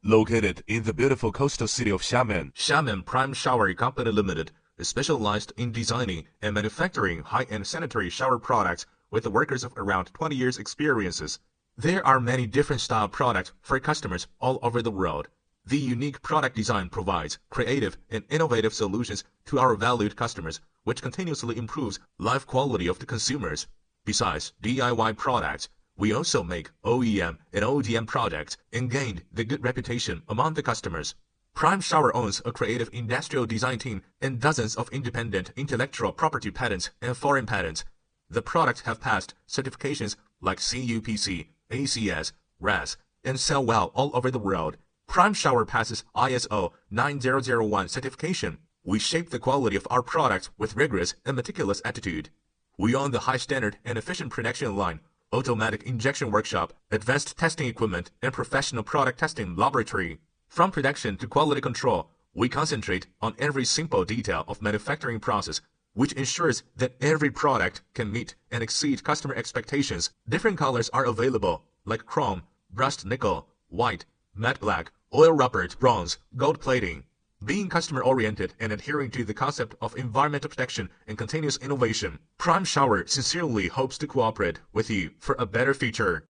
Located in the beautiful coastal city of XiaMen, XiaMen Prime Shower Company Limited is specialized in designing and manufacturing high-end sanitary shower products with workers of around 20 years experiences. There are many different style products for customers all over the world. The unique product design provides creative and innovative solutions to our valued customers, which continuously improves life quality of the consumers. Besides DIY products, we also make OEM and ODM projects and gained the good reputation among the customers. Prime Shower owns a creative industrial design team and dozens of independent intellectual property patents and foreign patents. The products have passed certifications like cUPC, ACS, WRAS, and sell well all over the world. Prime Shower passes ISO 9001 certification. We shape the quality of our products with rigorous and meticulous attitude. We own the high standard and efficient production line, automatic injection workshop, advanced testing equipment, and professional product testing laboratory. From production to quality control, we concentrate on every simple detail of manufacturing process, which ensures that every product can meet and exceed customer expectations. Different colors are available, like chrome, brushed nickel, white, matte black, oil rubbered, bronze, gold plating. Being customer-oriented and adhering to the concept of environmental protection and continuous innovation, Prime Shower sincerely hopes to cooperate with you for a better future.